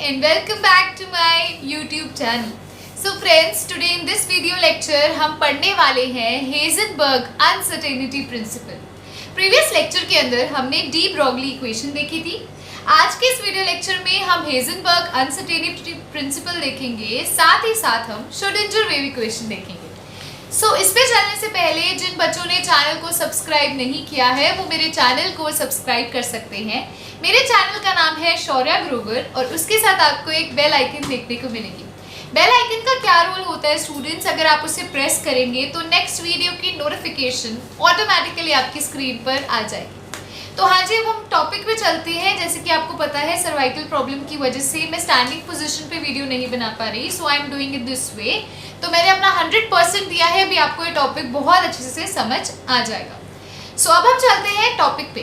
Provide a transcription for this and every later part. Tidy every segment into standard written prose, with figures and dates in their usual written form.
and welcome back to my YouTube channel. So friends, today in this video lecture हम पढ़ने वाले हैं Heisenberg uncertainty principle. Previous lecture के अंदर हमने डी ब्रोगली इक्वेशन देखी थी. आज के इस वीडियो लेक्चर में हम हेजनबर्ग अनसर्टेनिटी प्रिंसिपल देखेंगे, साथ ही साथ हम श्रोडिंगर वेव इक्वेशन देखेंगे. इस पे चलने से पहले जिन बच्चों ने चैनल को सब्सक्राइब नहीं किया है वो मेरे चैनल को सब्सक्राइब कर सकते हैं. मेरे चैनल का नाम है शौर्या ग्रोवर और उसके साथ आपको एक बेल आइकन देखने को मिलेगी. बेल आइकन का क्या रोल होता है स्टूडेंट्स, अगर आप उसे प्रेस करेंगे तो नेक्स्ट वीडियो की नोटिफिकेशन ऑटोमेटिकली आपकी स्क्रीन पर आ जाएगी. तो हाँ जी, अब हम टॉपिक पे चलते हैं. जैसे कि आपको पता है सर्वाइकल प्रॉब्लम की वजह से मैं स्टैंडिंग पोजीशन पे वीडियो नहीं बना पा रही, so I am doing it this way. तो मैंने अपना 100% दिया है, अभी आपको ये टॉपिक बहुत अच्छे से समझ आ जाएगा. अब हम चलते हैं टॉपिक पे.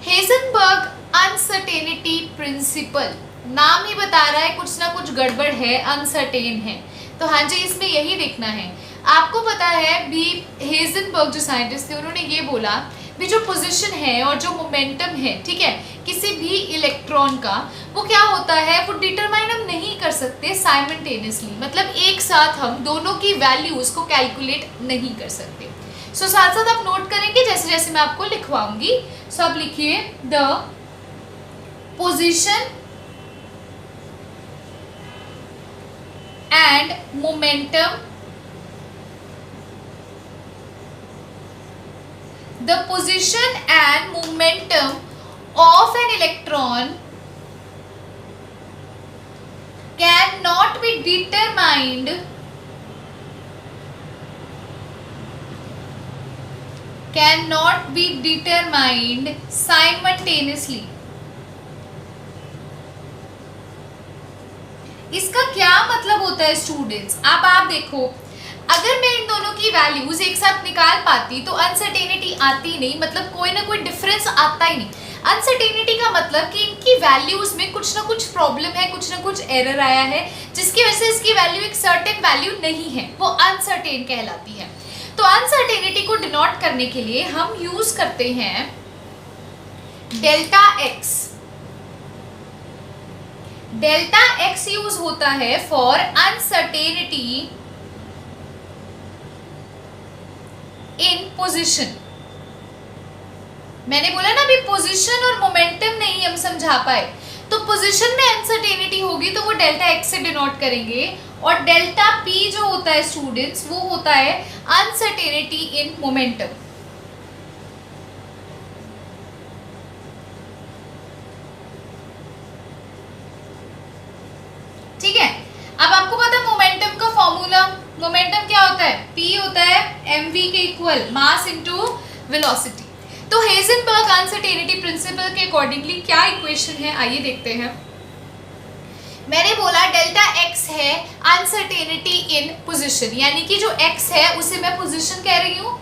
हेजनबर्ग अनसर्टेनिटी प्रिंसिपल, नाम ही बता रहा है कुछ ना कुछ गड़बड़ है, अनसर्टेन है. तो हाँ जी, इसमें यही देखना है. आपको पता है भी हेजनबर्ग जो साइंटिस्ट थे उन्होंने ये बोला भी जो पोजीशन है और जो मोमेंटम है, ठीक है, किसी भी इलेक्ट्रॉन का, वो क्या होता है, वो डिटरमाइन हम नहीं कर सकते साइमल्टेनियसली. मतलब एक साथ हम दोनों की वैल्यूज को कैलकुलेट नहीं कर सकते. साथ साथ आप नोट करेंगे जैसे जैसे मैं आपको लिखवाऊंगी. सब लिखिए, the position and momentum, the position and momentum of an electron cannot be determined simultaneously. इसका क्या मतलब होता है स्टूडेंट्स, आप देखो, अगर मैं इन दोनों की वैल्यूज एक साथ निकाल पाती तो अनसर्टेनिटी आती नहीं, मतलब कोई ना कोई डिफरेंस आता ही नहीं. अनसर्टेनिटी का मतलब कि इनकी वैल्यूज में कुछ ना कुछ प्रॉब्लम है, कुछ ना कुछ एरर आया है, जिसकी वजह से इसकी वैल्यू एक सर्टेन वैल्यू नहीं है, वो अनसर्टेन कहलाती है. तो अनसर्टेनिटी को डिनोट करने के लिए हम यूज करते हैं delta x. Delta x use होता है फॉर अनसर्टेनिटी इन पोजीशन. मैंने बोला ना अभी पोजीशन और मोमेंटम नहीं हम समझा पाए, तो पोजीशन में अनसर्टेनिटी होगी तो वो डेल्टा एक्स से डिनोट करेंगे, और डेल्टा पी जो होता है स्टूडेंट्स वो होता है अनसर्टेनिटी इन मोमेंटम. ठीक है, अब आपको पता है मोमेंटम का फॉर्मूला, मोमेंटम क्या होता है, P होता है mv के इक्वल मास इनटू वेलोसिटी. तो हेजनबर्ग अनसर्टेनिटी प्रिंसिपल के अकॉर्डिंगली क्या इक्वेशन है, आइए देखते हैं. मैंने बोला डेल्टा x है अनसर्टेनिटी इन पोजीशन, यानी कि जो x है उसे मैं पोजीशन कह रही हूं,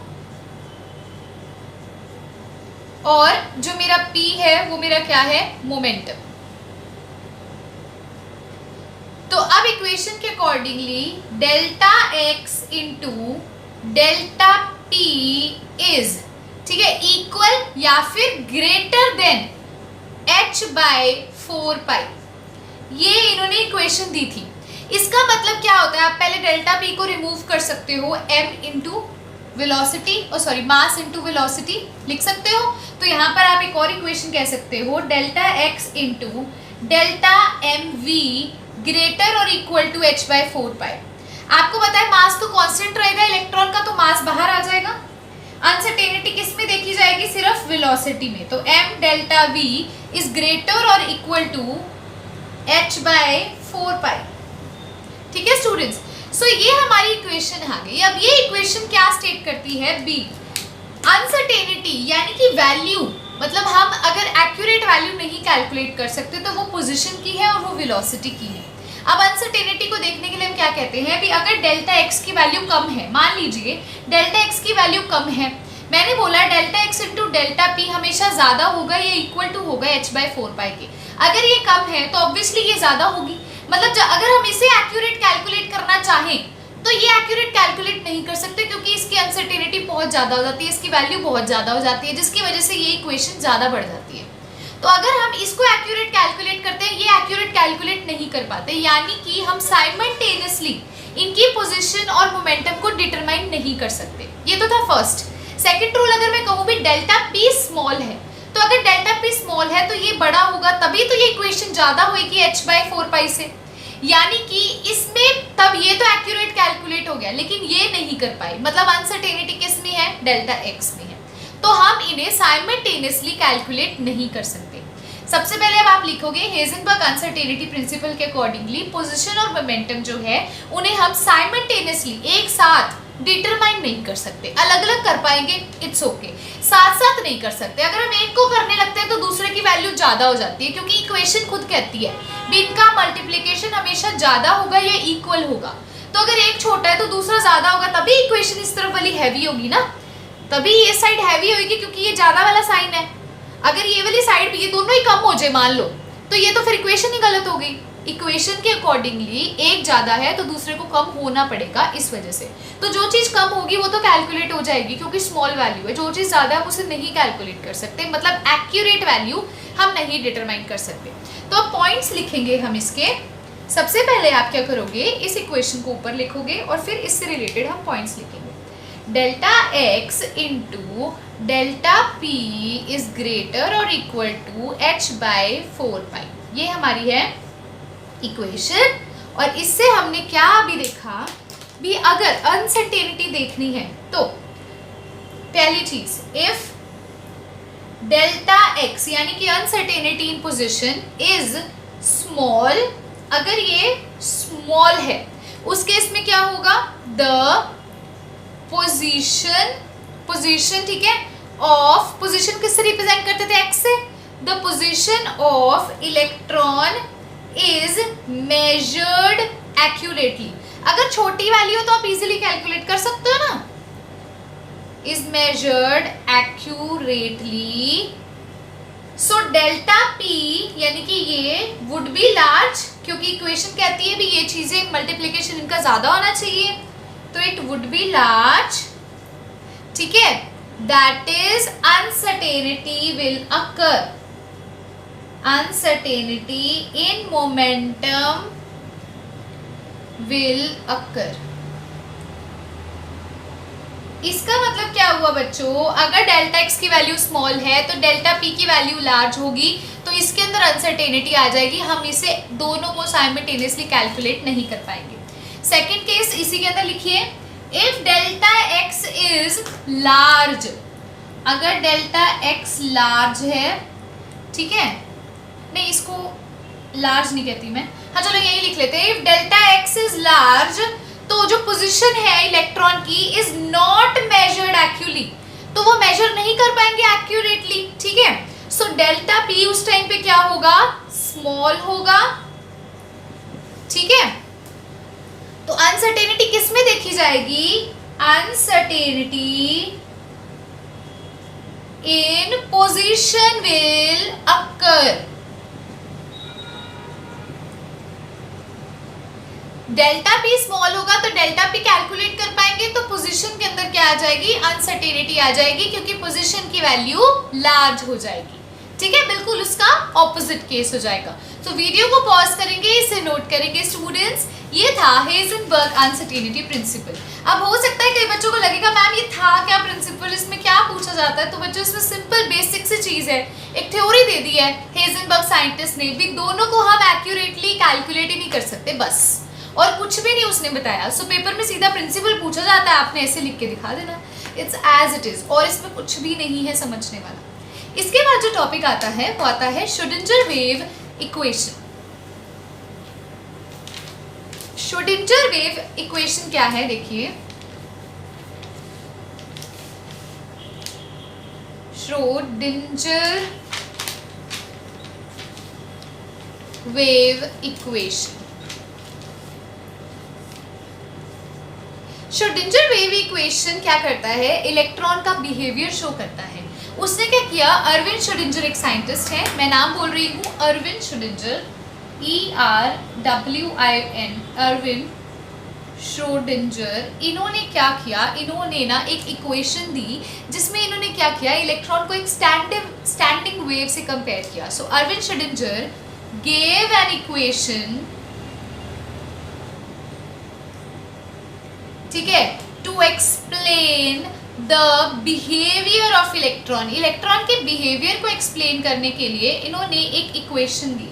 और जो मेरा P है वो मेरा क्या है, मोमेंटम. तो अब इक्वेशन के accordingly delta x into delta P is, ठीक है, इक्वल या फिर ग्रेटर देन h बाय 4 पाई. ये इन्होंने इक्वेशन दी थी. इसका मतलब क्या होता है, आप पहले डेल्टा पी को रिमूव कर सकते हो, m into velocity, sorry mass into velocity लिख सकते हो. तो यहाँ पर आप एक और इक्वेशन कह सकते हो, delta x into delta m v greater और equal to h by 4 pi. आपको पता है मास तो कांस्टेंट रहेगा इलेक्ट्रॉन का, तो मास बाहर आ जाएगा. अनसर्टेनिटी किस में देखी जाएगी, सिर्फ वेलोसिटी में. तो m delta v is greater और इक्वल टू h बाय 4 पाई. ठीक है स्टूडेंट्स, ये हमारी इक्वेशन आ गई. अब ये इक्वेशन क्या स्टेट करती है, b अनसर्टेनिटी यानी कि वैल्यू, मतलब हम अगर एक्यूरेट वैल्यू नहीं कैलकुलेट कर सकते तो वो पोजीशन की है और वो वेलोसिटी की है. अब अनसर्टेनिटी को देखने के लिए हम क्या कहते हैं भी, अगर डेल्टा एक्स की वैल्यू कम है, मान लीजिए डेल्टा एक्स की वैल्यू कम है, मैंने बोला delta x into delta P हमेशा ज्यादा होगा या इक्वल टू होगा h बाय 4 पाई के. अगर ये कम है तो ऑब्वियसली ये ज्यादा होगी. मतलब अगर हम इसे एक्यूरेट कैलकुलेट करना चाहें तो ये एक्यूरेट कैलकुलेट नहीं कर सकते, क्योंकि इसकी अनसर्टेनिटी बहुत ज़्यादा हो जाती है, इसकी वैल्यू बहुत ज़्यादा हो जाती है, जिसकी वजह से ये इक्वेशन ज़्यादा बढ़ जाती है. तो अगर हम इसको एक्यूरेट कैलकुलेट करते हैं, ये एक्यूरेट कैलकुलेट नहीं कर पाते, यानी कि हम साइमल्टेनियसली इनकी पोजीशन और मोमेंटम को डिटरमाइन नहीं कर सकते। ये तो था फर्स्ट। सेकंड रूल अगर मैं कहूँ भी डेल्टा पी स्मॉल है, तो अगर डेल्टा पी स्मॉल है तो ये बड़ा होगा, तभी तो ये इक्वेशन ज्यादा होगी h/4π से, यानी कि इसमें तब ये तो एक्यूरेट कैलकुलेट हो गया, लेकिन ये नहीं कर पाए, मतलब अनसर्टेनिटी किस में है, डेल्टा x में है, तो हम इन्हें साइमल्टेनियसली कैलकुलेट नहीं कर सकते। सबसे पहले अब आप लिखोगे हेजनबर्ग अनसर्टेनिटी प्रिंसिपल के अकॉर्डिंगली पोजीशन और मोमेंटम जो है उन्हें हम साइमल्टेनियसली एक साथ डिटरमाइन नहीं कर सकते, अलग अलग कर पाएंगे इट्स ओके, साथ साथ नहीं कर सकते। अगर हम एक को करने लगते हैं तो दूसरे की वैल्यू ज्यादा हो जाती है, क्योंकि इक्वेशन खुद कहती है भी इनका मल्टीप्लिकेशन हमेशा ज्यादा होगा या इक्वल होगा। तो अगर एक छोटा है तो दूसरा ज्यादा होगा, तभी इक्वेशन इस तरफ वाली हैवी होगी ना, तभी ये साइड हैवी होगी क्योंकि ये ज्यादा वाला साइन है। अगर ये वाली साइड भी, ये दोनों ही कम हो जाए मान लो, तो ये तो फिर इक्वेशन ही गलत हो गई। इक्वेशन के अकॉर्डिंगली एक ज्यादा है तो दूसरे को कम होना पड़ेगा, इस वजह से। तो जो चीज कम होगी वो तो कैलकुलेट हो जाएगी क्योंकि स्मॉल वैल्यू है, जो चीज ज्यादा है उसे नहीं कैलकुलेट कर सकते, मतलब एक्यूरेट वैल्यू हम नहीं डिटरमाइन कर सकते। तो अब पॉइंट्स लिखेंगे हम इसके। सबसे पहले आप क्या करोगे, इस इक्वेशन को ऊपर लिखोगे और फिर इससे रिलेटेड हम पॉइंट्स लिखेंगे। Delta x into delta p is greater और इक्वल टू h/4π, ये हमारी है इक्वेशन। और इससे हमने क्या अभी देखा भी, अगर अनसर्टेनिटी देखनी है तो पहली चीज, इफ डेल्टा x यानी कि uncertainty in position is small, अगर ये स्मॉल है उस केस में क्या होगा, द पोजीशन ठीक है ऑफ, पोजीशन किससे रिप्रेजेंट करते थे, x से, the position of electron is measured accurately. अगर छोटी वैल्यू हो तो आप इजीली कैलकुलेट कर सकते हो ना, is measured accurately. So delta p यानी कि ये वुड बी लार्ज, क्योंकि इक्वेशन कहती है भी ये चीजें मल्टीप्लिकेशन इनका ज्यादा होना चाहिए, तो इट वुड बी लार्ज, ठीक है। That is uncertainty will occur, uncertainty in momentum will occur। इसका मतलब क्या हुआ बच्चों, अगर डेल्टा x की वैल्यू स्मॉल है तो डेल्टा p की वैल्यू लार्ज होगी, तो इसके अंदर अनसर्टेनिटी आ जाएगी, हम इसे दोनों को साइमल्टेनियसली कैलकुलेट नहीं कर पाएंगे। सेकंड केस इसी के अंदर लिखिए, if delta x is large, अगर डेल्टा x लार्ज है, ठीक है, नहीं इसको लार्ज नहीं कहती मैं, हाँ चलो यही लिख लेते हैं, if delta x is large, तो जो पोजीशन है इलेक्ट्रॉन की इज नॉट मेजर्ड एक्यूरेटली, तो वो मेजर नहीं कर पाएंगे एक्यूरेटली, ठीक है। सो डेल्टा p उस टाइम पे क्या होगा, स्मॉल होगा, ठीक है। तो अनसर्टेनिटी किस में देखी जाएगी, uncertainty in position will occur. Delta P small होगा तो डेल्टा पी कैलकुलेट कर पाएंगे, तो पोजीशन के अंदर क्या आ जाएगी, अनसर्टेनिटी आ जाएगी, क्योंकि पोजीशन की वैल्यू लार्ज हो जाएगी, ठीक है। बिल्कुल उसका ऑपोजिट केस हो जाएगा। तो वीडियो को पॉज करेंगे, इसे नोट करेंगे स्टूडेंट्स। ये था हेजनबर्ग अनसर्टेनिटी प्रिंसिपल। अब हो सकता है कई बच्चों को लगेगा मैम ये था क्या प्रिंसिपल, इसमें क्या पूछा जाता है, तो बच्चों इसमें सिंपल बेसिक सी चीज है, एक थ्योरी दे दी है हेजनबर्ग साइंटिस्ट ने भी, दोनों को हम एक्यूरेटली कैलकुलेट ही नहीं कर सकते बस, और कुछ भी नहीं उसने बताया। सो पेपर में सीधा प्रिंसिपल पूछा जाता है, आपने ऐसे लिख के दिखा देना, इट्स एज इट इज, और इसमें कुछ भी नहीं है समझने वाला। इसके बाद जो टॉपिक आता है वो आता है Schrodinger wave equation. Schrodinger wave equation क्या है देखिए, Schrodinger wave equation. Schrodinger wave equation क्या करता है, इलेक्ट्रॉन का बिहेवियर शो करता है। उसने क्या किया, अरविंद श्रोडिंगर एक साइंटिस्ट है, मैं नाम बोल रही हूँ Erwin Schrodinger, ERWIN, Erwin Schrodinger. इन्होंने क्या किया, इन्होंने ना एक इक्वेशन दी जिसमें इन्होंने क्या किया, इलेक्ट्रॉन को एक स्टैंडिंग वेव से कंपेयर किया. So Erwin Schrodinger gave an equation, ठीक है, to explain the behaviour of electron. Electron के बिहेवियर को एक्सप्लेन करने के लिए इन्होंने एक इक्वेशन दी.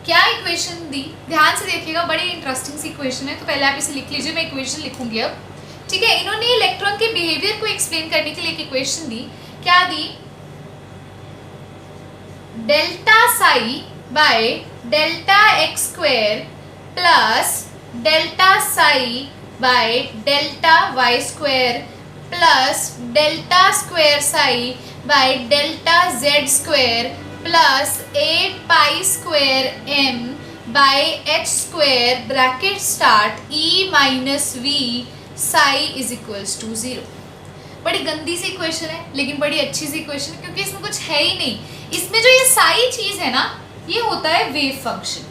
क्या इक्वेशन दी? ध्यान से देखिएगा, बड़ी इंटरेस्टिंग सी इक्वेशन है. तो पहले आप इसे लिख लीजिए, मैं इक्वेशन लिखूंगी अब. ठीक है, इन्होंने इलेक्ट्रॉन के बिहेवियर को एक्सप्लेन करने के लिए एक इक्वेशन दी. क्या दी? Delta psi by delta x square plus delta psi by delta y square plus delta square psi by delta z square plus 8 pi square m by h square bracket start e minus v psi is equals to 0. बड़ी गंदी सी equation है, लेकिन बड़ी अच्छी सी equation है, क्योंकि इसमें कुछ है ही नहीं. इसमें जो ये साई चीज है ना, ये होता है वेव फंक्शन.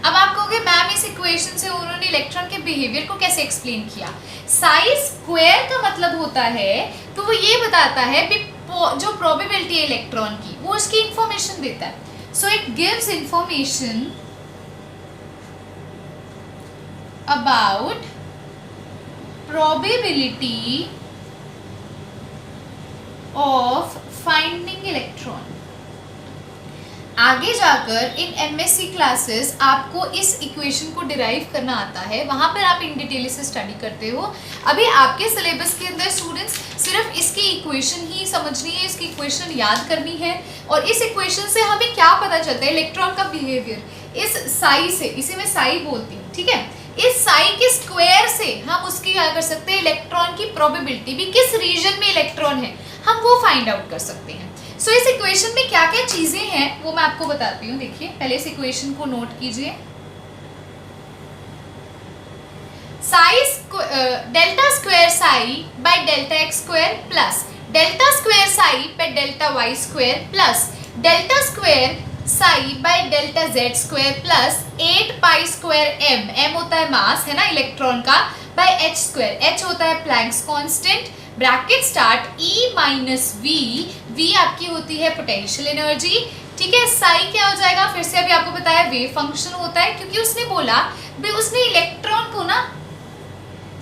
अब आप कहोगे मैम इस इक्वेशन से उन्होंने इलेक्ट्रॉन के बिहेवियर को कैसे एक्सप्लेन किया? साई स्क्वायर का मतलब होता है, तो वो ये बताता है जो प्रोबेबिलिटी है इलेक्ट्रॉन की, वो उसकी इंफॉर्मेशन देता है. So it gives information about probability of finding electron. आगे जाकर इन एमएससी क्लासेस आपको इस इक्वेशन को डिराइव करना आता है, वहां पर आप इन डिटेल से स्टडी करते हो. अभी आपके सिलेबस के अंदर स्टूडेंट्स सिर्फ इसकी इक्वेशन ही समझनी है, इसकी इक्वेशन याद करनी है. और इस इक्वेशन से हमें क्या पता चलता है? इलेक्ट्रॉन का बिहेवियर इस साई से, इसे मैं साई बोलती हूँ, ठीक है, इस साई के स्क्वायर से हम उसकी क्या कर सकते हैं? इलेक्ट्रॉन की प्रोबेबिलिटी भी, किस रीजन में इलेक्ट्रॉन है, हम वो फाइंड आउट कर सकते हैं. सो इस इक्वेशन में क्या क्या चीजें हैं वो मैं आपको बताती हूँ. देखिए, पहले इस इक्वेशन को नोट कीजिए. Psi delta square psi by delta x square plus delta square psi by delta y square plus delta square psi by delta z square plus 8 pi square m, m होता है मास, है ना, electron का, bye h square, h होता है Planck's constant, bracket start e minus v, v आपकी होती है पोटेंशियल एनर्जी. ठीक है, साई क्या हो जाएगा? फिर से अभी आपको बताया वेव फंक्शन होता है, क्योंकि उसने बोला भाई उसने इलेक्ट्रॉन को ना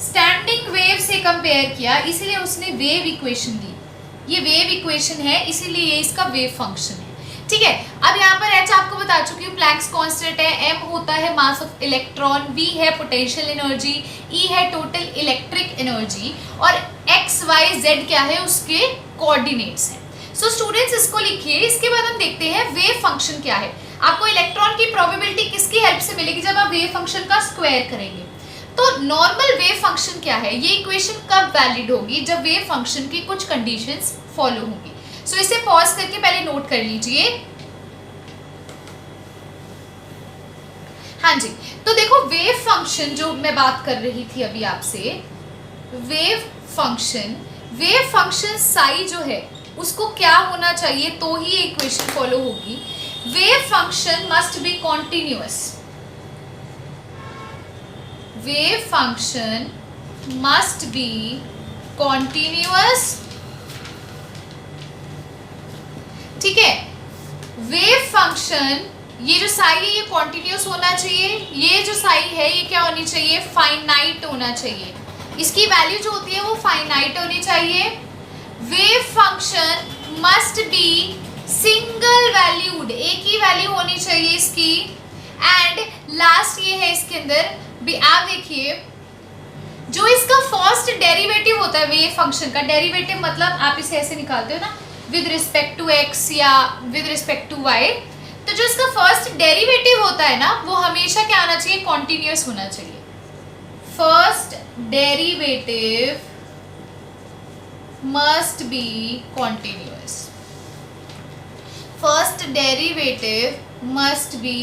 स्टैंडिंग वेव से कंपेयर किया, इसीलिए उसने वेव इक्वेशन दी. ये वेव इक्वेशन है, इसीलिए ये इसका वेव फंक्शन है. ठीक है, अब यहाँ पर एच आपको बता चुकी हूँ प्लैंक्स कांस्टेंट है, एम होता है मास ऑफ इलेक्ट्रॉन, वी है पोटेंशियल एनर्जी, ई है टोटल इलेक्ट्रिक एनर्जी, और एक्स वाई जेड क्या है? उसके कोऑर्डिनेट्स हैं. सो स्टूडेंट्स इसको लिखिए. इसके बाद हम देखते हैं वेव फंक्शन क्या है. आपको इलेक्ट्रॉन की प्रोबेबिलिटी किसकी हेल्प से मिलेगी? जब आप वेव फंक्शन का स्क्वायर करेंगे. तो नॉर्मल वेव फंक्शन क्या है? ये इक्वेशन कब वैलिड होगी? जब वेव फंक्शन की कुछ कंडीशंस फॉलो होंगी. सो इसे पॉज करके पहले नोट कर लीजिए. हाँ जी, तो देखो वेव फंक्शन जो मैं बात कर रही थी अभी आपसे, वेव फंक्शन साई जो है उसको क्या होना चाहिए तो ही इक्वेशन फॉलो होगी? Wave function must be continuous. Wave function must be continuous. ठीक है, वेव फंक्शन ये जो साई है ये कॉन्टिन्यूस होना चाहिए. ये जो साई है ये क्या होनी चाहिए? फाइनाइट होना चाहिए. इसकी वैल्यू जो होती है वो फाइनाइट होनी चाहिए. Wave function must be single valued, एक ही वैल्यू होनी चाहिए इसकी. एंड लास्ट ये है इसके अंदर भी, आप देखिए जो इसका फर्स्ट डेरिवेटिव होता है वेव फंक्शन का, डेरिवेटिव मतलब आप इसे ऐसे निकालते हो ना, विद रिस्पेक्ट टू एक्स या विद रिस्पेक्ट टू वाई, तो जो इसका फर्स्ट डेरिवेटिव होता है ना वो हमेशा क्या आना चाहिए? कॉन्टिन्यूअस होना चाहिए. First derivative must be continuous. First derivative must be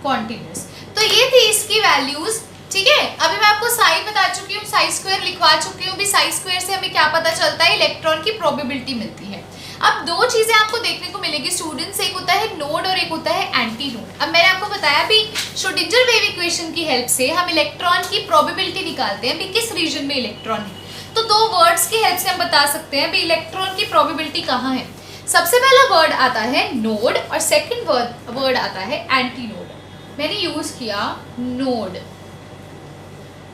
continuous. तो ये थी इसकी वैल्यूज. ठीक है, अभी मैं आपको साई बता चुकी हूँ, साई स्क्वायर लिखवा चुकी हूँ भी. साई स्क्वायर से हमें क्या पता चलता है? इलेक्ट्रॉन की प्रोबेबिलिटी मिलती है. अब दो चीजें आपको देखने को मिलेगी स्टूडेंट्स, एक होता है नोड और एक होता है एंटी नोड. अब मैंने आपको बताया भी श्रोडिंगर वेव इक्वेशन की हेल्प से हम इलेक्ट्रॉन की प्रोबेबिलिटी निकालते हैं भी किस रीजन में इलेक्ट्रॉन है. तो दो वर्ड्स की हेल्प से हम बता सकते हैं भी इलेक्ट्रॉन की प्रोबेबिलिटी कहाँ है। सबसे पहला वर्ड आता है नोड और सेकंड वर्ड आता है एंटी नोड। मैंने यूज किया नोड।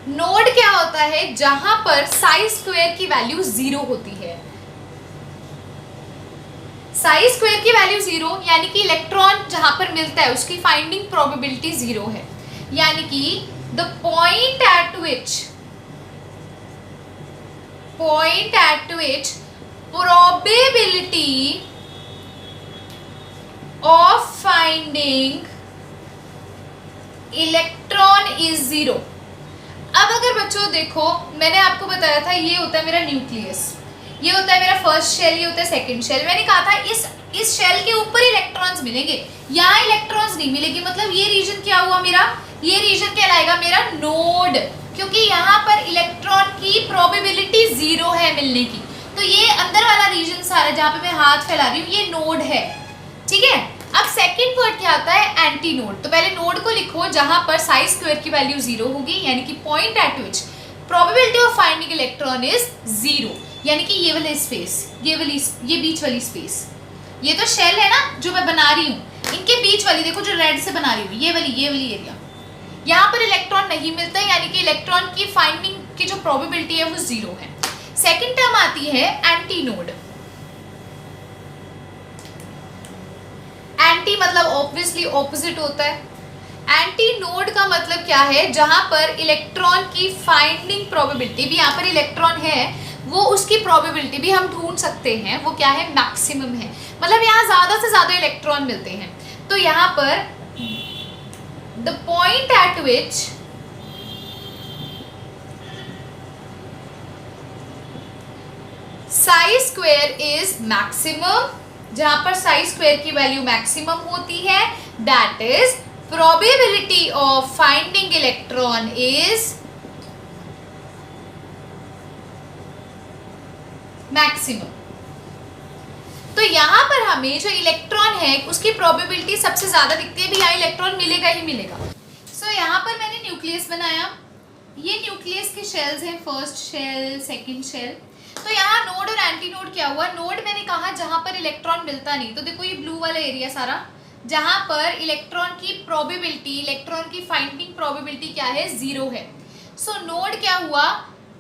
नोड क्या होता है, जहां पर साई स्क्वायर की वैल्यू 0 होती है। साई स्क्वायर की वैल्यू 0 यानी कि इलेक्ट्रॉन जहां पर मिलता है उसकी फाइंडिंग प्रोबेबिलिटी 0 है, यानी कि the point eight which probability of finding electron is 0। अब अगर बच्चों देखो, मैंने आपको बताया था ये होता है मेरा न्यूक्लियस, ये होता है मेरा फर्स्ट शेल, ये होता है सेकंड शेल। मैंने कहा था इस शेल के ऊपर इलेक्ट्रॉन्स मिलेंगे, यहाँ इलेक्ट्रॉन्स नहीं मिलेगी। मतलब ये रीजन क्या हुआ मेरा, ये रीजन कहलाएगा मेरा नोड, क्योंकि यहाँ पर इलेक्ट्रॉन की प्रोबेबिलिटी 0 है मिलने की। तो ये अंदर वाला रीजन सारा जहाँ पे मैं हाथ फैला रही हूँ ये नोड है, ठीक है। अब सेकंड वर्ड क्या आता है, एंटी नोड। तो पहले नोड को लिखो जहां पर साई स्क्वायर की वैल्यू 0 होगी, यानी कि point eight which probability of finding electron is 0, यानी कि ये वाला स्पेस, ये बीच वाली स्पेस, ये तो शेल है ना जो मैं बना रही हूँ, इनके बीच वाली देखो जो रेड से बना रही हूँ, ये वाली एरिया, यहाँ पर इलेक्ट्रॉन नहीं मिलता, यानी कि इलेक्ट्रॉन की फाइंडिंग की जो प्रोबेबिलिटी है वो 0 है। सेकेंड टर्म आती है एंटी नोड। एंटी मतलब ऑब्वियसली ऑपोजिट होता है। एंटी नोड का मतलब क्या है, जहां पर इलेक्ट्रॉन की फाइंडिंग प्रोबेबिलिटी भी, यहाँ पर इलेक्ट्रॉन है वो उसकी प्रोबेबिलिटी भी हम ढूंढ सकते हैं, वो क्या है, मैक्सिमम है। मतलब यहाँ ज्यादा से ज्यादा इलेक्ट्रॉन मिलते हैं। तो यहाँ पर the point eight which Sai square is maximum, जहां पर साई स्क्वायर की वैल्यू मैक्सिमम होती है, that is probability of finding electron is maximum. तो यहां पर हमें जो इलेक्ट्रॉन है उसकी प्रोबेबिलिटी सबसे ज्यादा दिखती है, भी यहाँ इलेक्ट्रॉन मिलेगा ही मिलेगा। सो यहाँ पर मैंने न्यूक्लियस बनाया, ये न्यूक्लियस के शेल्स हैं, फर्स्ट शेल, सेकेंड शेल। तो यहाँ नोड और एंटी नोड क्या हुआ, नोड मैंने कहा जहां पर इलेक्ट्रॉन मिलता नहीं, तो देखो ये ब्लू वाला एरिया सारा, जहां पर इलेक्ट्रॉन की प्रोबेबिलिटी, इलेक्ट्रॉन की फाइंडिंग प्रोबेबिलिटी क्या है, 0 है। सो नोड क्या हुआ,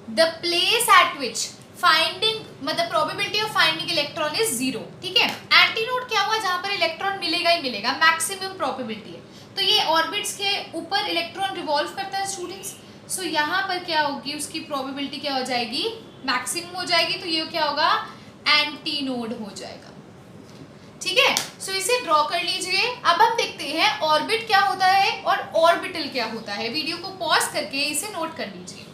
the place at which finding, मतलब probability of finding electron is 0, ठीक है। एंटी नोड क्या हुआ, जहां पर इलेक्ट्रॉन मिलेगा ही मिलेगा, मैक्सिमम प्रोबेबिलिटी है। तो ये ऑर्बिट्स के ऊपर इलेक्ट्रॉन रिवॉल्व करता है स्टूडेंट्स। सो यहाँ पर क्या होगी, उसकी प्रोबेबिलिटी क्या हो जाएगी, मैक्सिमम हो जाएगी। तो ये क्या होगा, एंटी नोड हो जाएगा, ठीक है। सो इसे ड्रॉ कर लीजिए। अब हम देखते हैं ऑर्बिट क्या होता है और ऑर्बिटल क्या होता है। वीडियो को पॉज करके इसे नोट कर लीजिए।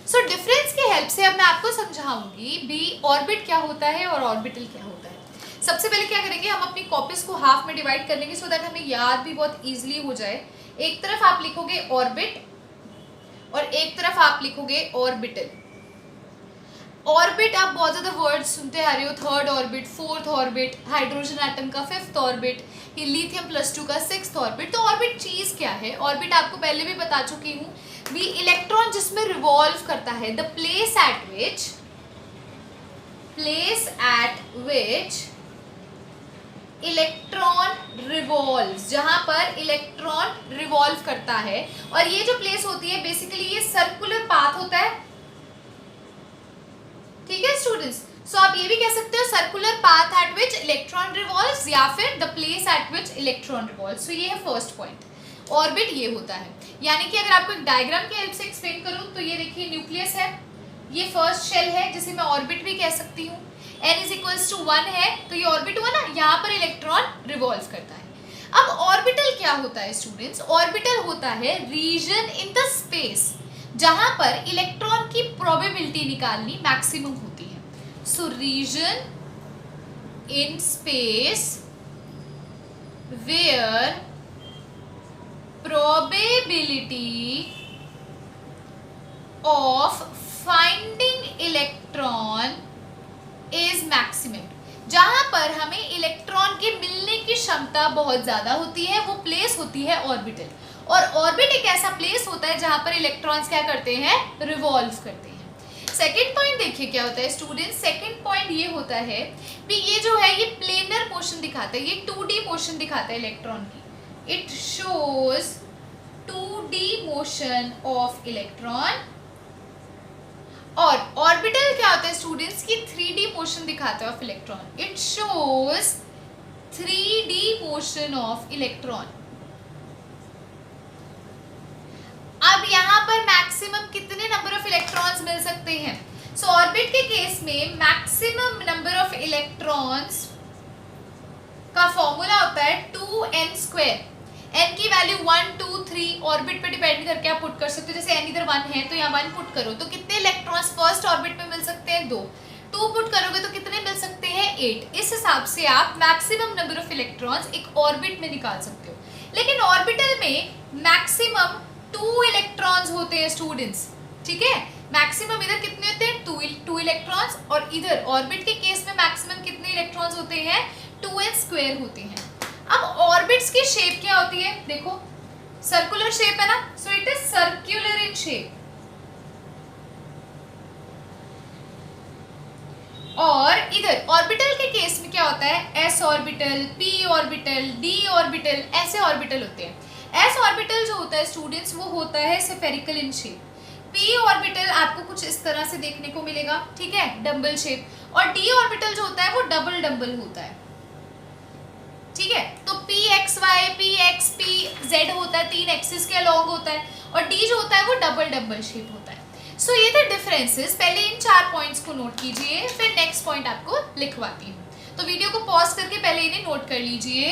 सो डिफरेंस की हेल्प से अब मैं आपको समझाऊंगी भी ऑर्बिट क्या होता है और ऑर्बिटल क्या होता है। सबसे पहले क्या करेंगे, हम अपनी कॉपीज को हाफ में डिवाइड कर लेंगे, सो दैट हमें याद भी बहुत इजीली हो जाए। एक तरफ आप लिखोगे ऑर्बिट और एक तरफ आप लिखोगे ऑर्बिटल। ऑर्बिट आप बहुत ज्यादा वर्ड सुनते आ रहे हो, third orbit, fourth orbit, hydrogen atom का फिफ्थ ऑर्बिट, लिथियम +2 का सिक्स्थ ऑर्बिट। तो ऑर्बिट चीज क्या है, ऑर्बिट आपको पहले भी बता चुकी हूँ, भी इलेक्ट्रॉन जिसमें रिवॉल्व करता है, the place at which electron revolves, जहां पर इलेक्ट्रॉन रिवॉल्व करता है। और ये जो प्लेस होती है बेसिकली ये सर्कुलर पाथ होता है, ठीक है स्टूडेंट्स। सो आप ये भी कह सकते हो circular path at which electron revolves, या फिर the place at which electron revolves. So ये है फर्स्ट पॉइंट। ऑर्बिट ये होता है, यानी कि अगर आपको एक डायग्राम की हेल्प से एक्सप्लेन करूं तो ये देखिए न्यूक्लियस है, ये फर्स्ट शेल है जिसे मैं ऑर्बिट भी कह सकती हूँ, n = 1 है तो ये ऑर्बिट हुआ ना, यहाँ पर इलेक्ट्रॉन रिवॉल्व करता है। अब ऑर्बिटल क्या होता है स्टूडेंट्स, ऑर्बिटल होता है रीजन इन द स्पेस जहां पर इलेक्ट्रॉन की प्रोबेबिलिटी निकालनी मैक्सिमम होती है। So region in space where probability of finding electron is maximum, जहां पर हमें इलेक्ट्रॉन के मिलने की क्षमता बहुत ज्यादा होती है, वो प्लेस होती है ऑर्बिटल। और ऑर्बिट एक ऐसा प्लेस होता है जहां पर इलेक्ट्रॉन्स क्या करते हैं, रिवॉल्व करते हैं। सेकेंड पॉइंट देखिए क्या होता है स्टूडेंट, सेकेंड पॉइंट ये होता है कि ये जो है ये प्लेनर मोशन दिखाता है, ये 2D मोशन दिखाता है इलेक्ट्रॉन की। It shows 2D motion of electron. और ऑर्बिटल क्या होता है स्टूडेंट्स की 3D मोशन दिखाता है of electron. It shows 3D motion of electron. अब यहां पर मैक्सिमम कितने नंबर ऑफ इलेक्ट्रॉन्स मिल सकते हैं? सो ऑर्बिट के केस में मैक्सिमम नंबर ऑफ इलेक्ट्रॉन्स का फॉर्मूला होता है 2n²। n की वैल्यू 1 2 3 ऑर्बिट पे डिपेंड करके आप पुट कर सकते हो। जैसे n इधर 1 है तो यहाँ 1 पुट करो तो कितने इलेक्ट्रॉन्स फर्स्ट ऑर्बिट में मिल सकते हैं? 2 पुट करोगे तो कितने मिल सकते हैं? 8। इस हिसाब से आप मैक्सिमम नंबर ऑफ इलेक्ट्रॉन्स एक ऑर्बिट में निकाल सकते हो। लेकिन ऑर्बिटल में मैक्सिमम 2 इलेक्ट्रॉन्स होते हैं स्टूडेंट्स, ठीक है। मैक्सिमम इधर कितने होते हैं? 2 इलेक्ट्रॉन्स। और इधर ऑर्बिट के केस में मैक्सिमम कितने इलेक्ट्रॉन्स होते हैं? 2n² होते हैं। अब ऑर्बिट्स की शेप क्या होती है? देखो सर्कुलर शेप है ना, so it is circular in shape. और इधर ऑर्बिटल के केस में क्या होता है? s orbital, p orbital, d orbital, ऐसे ऑर्बिटल होते हैं। s ऑर्बिटल जो होता है स्टूडेंट्स वो होता है spherical in shape. p orbital आपको कुछ इस तरह से देखने को मिलेगा, ठीक है, डम्बल शेप। और d ऑर्बिटल जो होता है वो डबल डम्बल होता है, ठीक है। तो pxy, pxpz होता है, 3 एक्सिस के अलॉन्ग होता है। और d जो होता है वो डबल डम्बल शेप होता है। सो ये थे डिफरेंसेस। पहले इन 4 पॉइंट्स को नोट कीजिए, फिर नेक्स्ट पॉइंट आपको लिखवाती हूँ। तो वीडियो को पॉज करके पहले इन्हें नोट कर लीजिए।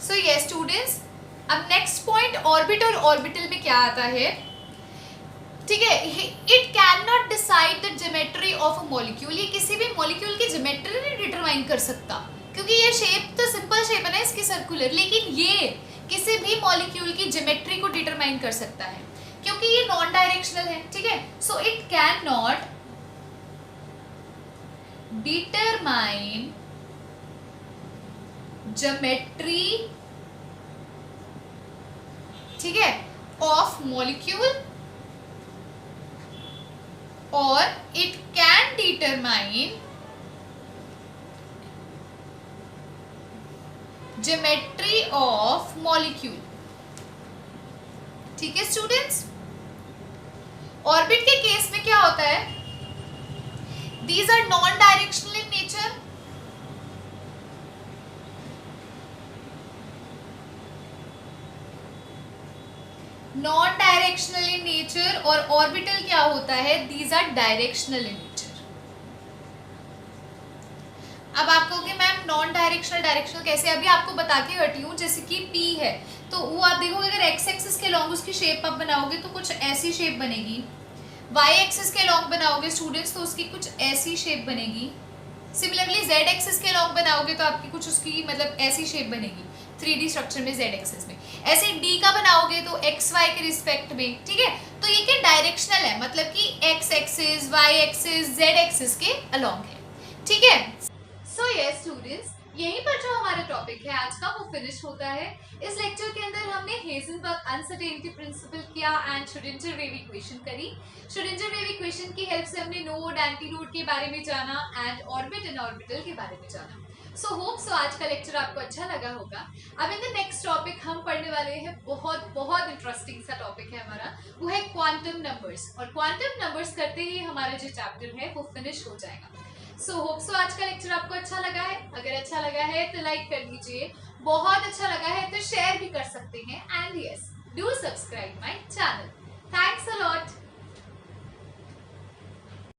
सो ये स्टूडेंट्स, अब नेक्स्ट पॉइंट ऑर्बिट और ऑर्बिटल में क्या आता है, ठीक है। It can not decide the geometry of a molecule. ये किसी भी मॉलिक्यूल की ज्योमेट्री नहीं डिटरमाइन कर सकता, क्योंकि ये शेप तो सिंपल शेप है ना इसकी, सर्कुलर। लेकिन ये किसी भी मॉलिक्यूल की ज्योमेट्री को डिटरमाइन कर सकता है, क्योंकि ये नॉन डायरेक्शनल है, ठीक है। So it can not determine geometry, ठीक है, of molecule, or it can determine geometry of molecule, ठीक है स्टूडेंट्स। ऑर्बिट के केस में क्या होता है? These are non-directional in nature. Non directional in nature. और ऑर्बिटल क्या होता है? These are directional in nature. अब आप कहोगे मैम नॉन डायरेक्शनल डायरेक्शनल कैसे? अभी आपको बता के हटी हूँ। जैसे कि P है तो वो आप देखोगे अगर एक्स एक्सिस के लॉन्ग उसकी शेप आप बनाओगे तो कुछ ऐसी शेप बनेगी। वाई एक्सिस के लॉन्ग बनाओगे स्टूडेंट्स तो उसकी कुछ ऐसी शेप बनेगी। सिमिलरली जेड एक्सिस के लॉन्ग बनाओगे तो आपकी कुछ उसकी मतलब ऐसी शेप बनेगी 3D स्ट्रक्चर में जेड एक्सिस में। ऐसे डी का बनाओगे तो एक्स वाई के रिस्पेक्ट में, ठीक है। तो ये क्या डायरेक्शनल है, मतलब कि x axis, y axis, z axis के अलॉन्ग है, ठीक है। सो यस स्टूडेंट्स, यहीं पर जो हमारा टॉपिक है आज का वो फिनिश होता है। इस लेक्चर के अंदर हमने हेजनबर्ग अनसर्टेनिटी प्रिंसिपल किया एंड श्रोडिंगर वेव इक्वेशन करी। श्रोडिंगर वेव इक्वेशन की हेल्प से हमने नोड, एंटीनोड के बारे में जाना एंड ऑर्बिट एंड ऑर्बिटल के बारे में जाना। सो होप सो आज का लेक्चर आपको अच्छा लगा होगा। अब इन द नेक्स्ट टॉपिक हम पढ़ने वाले हैं बहुत बहुत इंटरेस्टिंग सा टॉपिक है हमारा, वो है क्वांटम नंबर्स। और क्वांटम नंबर्स करते ही हमारा जो चैप्टर है वो फिनिश हो जाएगा। सो होप सो आज का लेक्चर आपको अच्छा लगा है। अगर अच्छा लगा है तो लाइक कर दीजिए, बहुत अच्छा लगा है तो शेयर भी कर सकते हैं and yes do subscribe my channel.